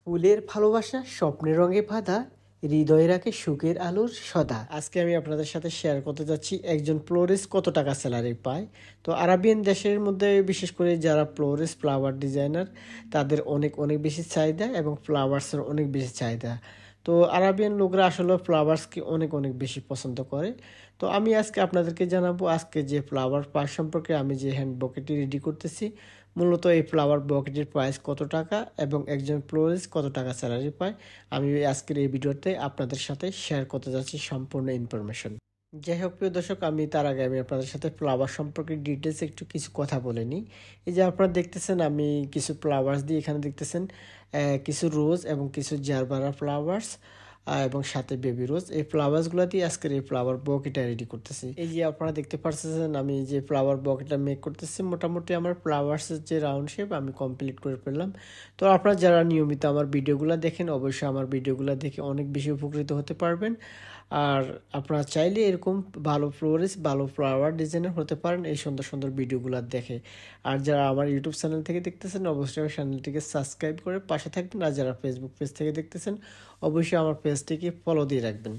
ফুলের ভালোবাসা স্বপ্নের রঙে বাঁধা, হৃদয়ে রাখে সুখের আলোর সদা। আজকে আমি আপনাদের সাথে শেয়ার করতে যাচ্ছি একজন ফ্লোরিস্ট কত টাকা স্যালারি পায়। তো আরাবিয়ান দেশের মধ্যে বিশেষ করে যারা ফ্লোরিস্ট ফ্লাওয়ার ডিজাইনার তাদের অনেক অনেক বেশি চাহিদা এবং ফ্লাওয়ার্সের অনেক বেশি চাহিদা। তো আরাবিয়ান লোকরা আসলে ফ্লাওয়ার্সকে অনেক অনেক বেশি পছন্দ করে। তো আমি আজকে আপনাদেরকে জানাবো আজকে যে ফ্লাওয়ার পাস সম্পর্কে আমি যে হ্যান্ড বকেটটি রেডি করতেছি। মূলত এই ফ্লাওয়ার বকেটের প্রাইস কত টাকা এবং একজন ফ্লোরিস্ট কত টাকা স্যালারি পায়, আমি আজকের এই ভিডিওতে আপনাদের সাথে শেয়ার করতে যাচ্ছি সম্পূর্ণ ইনফরমেশন। যাই হোক প্রিয় দর্শক, তার আগে আমি আপনাদের সাথে ফ্লাওয়ার সম্পর্কে ডিটেলস একটু কিছু কথা বলে নিই। এই যে আপনারা দেখতেছেন আমি কিছু ফ্লাওয়ার্স দিয়ে এখানে দেখতেছেন কিছু রোজ এবং কিছু জারবারা ফ্লাওয়ার্স এবং সাথে বেবি রোজ, এই ফ্লাওয়ার্সগুলো দিয়ে আজকের এই ফ্লাওয়ার বকেটটা রেডি করতেছি। এই যে আপনারা দেখতে পাচ্ছেন আমি যে ফ্লাওয়ার বকেটটা মেক করতেছি, মোটামুটি আমার ফ্লাওয়ার্সের যে রাউন্ড শেপ আমি কমপ্লিট করে ফেললাম। তো আপনারা যারা নিয়মিত আমার ভিডিওগুলো দেখেন অবশ্যই আমার ভিডিওগুলো দেখে অনেক বেশি উপকৃত হতে পারবেন। আর আপনারা চাইলে এরকম ভালো ফ্লোরিস্ট ভালো ফ্লাওয়ার ডিজাইনার হতে পারেন এই সুন্দর সুন্দর ভিডিওগুলো দেখে। আর যারা আমার ইউটিউব চ্যানেল থেকে দেখতেছেন অবশ্যই আমার চ্যানেলটিকে সাবস্ক্রাইব করে পাশে থাকবেন। আর যারা ফেসবুক পেজ থেকে দেখতেছেন অবশ্যই আমার পেজটিকে ফলো দিয়ে রাখবেন।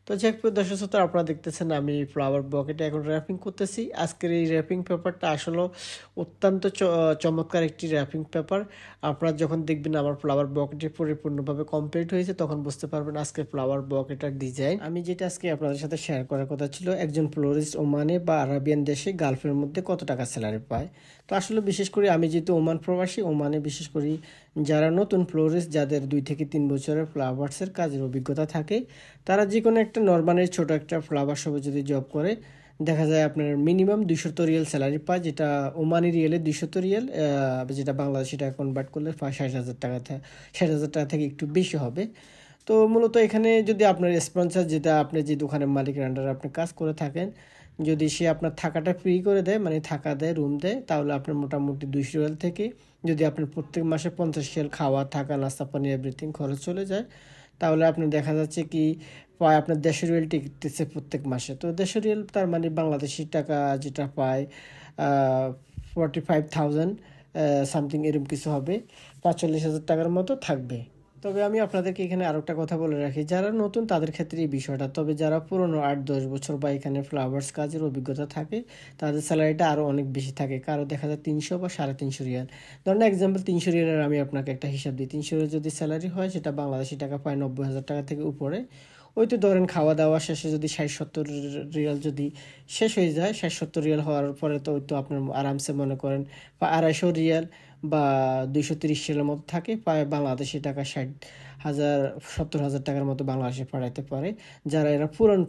তো যাই হোক দর্শক শ্রোতা, আপনারা দেখতেছেন আমি ফ্লাওয়ার বকেটে এখন র্যাপিং করতেছি। আজকের এই র্যাপিং পেপারটা আসলে অত্যন্ত চমৎকার একটি র্যাপিং পেপার। আপনারা যখন দেখবেন আমার ফ্লাওয়ার বকেটে পরিপূর্ণভাবে কমপ্লিট হয়েছে তখন বুঝতে পারবেন আজকে ফ্লাওয়ার বকেটার ডিজাইন। আমি যেটা আজকে আপনাদের সাথে শেয়ার করার কথা ছিল, একজন ফ্লোরিস্ট ওমানে বা আরাবিয়ান দেশে গালফের মধ্যে কত টাকা স্যালারি পায়। তো আসলে বিশেষ করে আমি যেহেতু ওমান প্রবাসী, ওমানে বিশেষ করে যারা নতুন ফ্লোরিস্ট যাদের 2 থেকে 3 বছরের ফ্লাওয়ার্সের কাজের অভিজ্ঞতা থাকে, তারা যে কোনো একটা নর্মালের ছোট একটা ফ্লাওয়ার শপে যদি জব করে দেখা যায় আপনার মিনিমাম 200 রিয়াল স্যালারি পায়, যেটা ওমানি রিয়েলে 200 রিয়াল, যেটা বাংলাদেশি টাকা কনভার্ট করলে 60,000 টাকা, 60,000 টাকা থেকে একটু বেশি হবে। তো মূলত এখানে যদি আপনার স্পন্সর, যেটা আপনি যে দোকানের মালিকের আন্ডারে আপনি কাজ করে থাকেন, যদি সে আপনার থাকাটা ফ্রি করে দেয়, মানে থাকা দেয়, রুম দেয়, তাহলে আপনার মোটামুটি 200 রিয়াল থেকে যদি আপনার প্রত্যেক মাসে 50 রিয়াল খাওয়া থাকা নাস্তা পানি এভরিথিং খরচ চলে যায়, তাহলে আপনি দেখা যাচ্ছে কি পায় আপনার 150 রিয়াল টিকতেছে প্রত্যেক মাসে। তো 150 রিয়াল তার মানে বাংলাদেশি টাকা যেটা পায় 45,000 সামথিং এরকম কিছু হবে, 45,000 টাকার মতো থাকবে। তবে আমি আপনাদেরকে এখানে আরও একটা কথা বলে রাখি, যারা নতুন তাদের ক্ষেত্রে এই বিষয়টা, তবে যারা পুরনো 8-10 বছর বা এখানে ফ্লাওয়ার্স কাজের অভিজ্ঞতা থাকে তাদের স্যালারিটা আরও অনেক বেশি থাকে। কারো দেখা যায় 300 বা 350 রিয়াল। ধরেন এক্সাম্পল 300 রিয়ালের আমি আপনাকে একটা হিসাব দিই। 300 রিয়াল যদি স্যালারি হয় সেটা বাংলাদেশি টাকা পায় 90,000 টাকা থেকে উপরে। ওই তো ধরেন খাওয়া দাওয়া শেষে যদি 60-70 রিয়াল যদি শেষ হয়ে যায়, 60-70 রিয়াল হওয়ার পরে তো ওই তো আপনার আরামসে মনে করেন বা 250 রিয়াল বা 230 রিয়ালের মতো থাকে, পায় বাংলাদেশি টাকা 60,000 70,000 টাকার মতো বাংলাদেশে পাঠাইতে পারে যারা এরা পুরন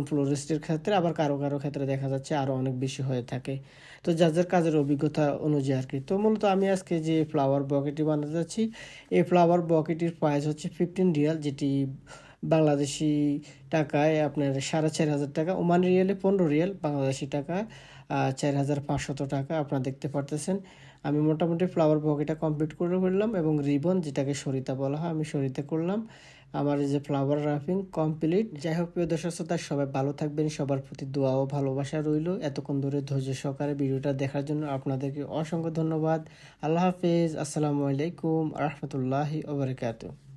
ফ্লোরিস্টের ক্ষেত্রে। আবার কারো কারো ক্ষেত্রে দেখা যাচ্ছে আরও অনেক বেশি হয়ে থাকে। তো যার যার কাজের অভিজ্ঞতা অনুযায়ী আর কি। তো মূলত আমি আজকে যে ফ্লাওয়ার বকেটটি বানাতে যাচ্ছি, এই ফ্লাওয়ার বকেটির প্রাইস হচ্ছে 15 রিয়াল, যেটি বাংলাদেশি টাকায় আপনার 4,500 টাকা, ওমানি রিয়ালে 15 রিয়াল, বাংলাদেশি টাকা 4,500 টাকা। আপনারা দেখতে পারতেছেন আমি মোটামুটি ফ্লাওয়ার বকেটটা কমপ্লিট করে ফেললাম এবং রিবন যেটাকে সরিতা বলা হয় আমি সরিতে করলাম। আমার এই যে ফ্লাওয়ার রাফিং কমপ্লিট। যাই হোক প্রিয় দর্শক শ্রোতা, সবাই ভালো থাকবেন, সবার প্রতি দোয়া ও ভালোবাসা রইল। এতক্ষণ ধরে ধৈর্য সহকারে ভিডিওটা দেখার জন্য আপনাদেরকে অসংখ্য ধন্যবাদ। আল্লাহ হাফেজ, আসসালামু আলাইকুম রহমতুল্লাহি ওয়া বারাকাতুহু।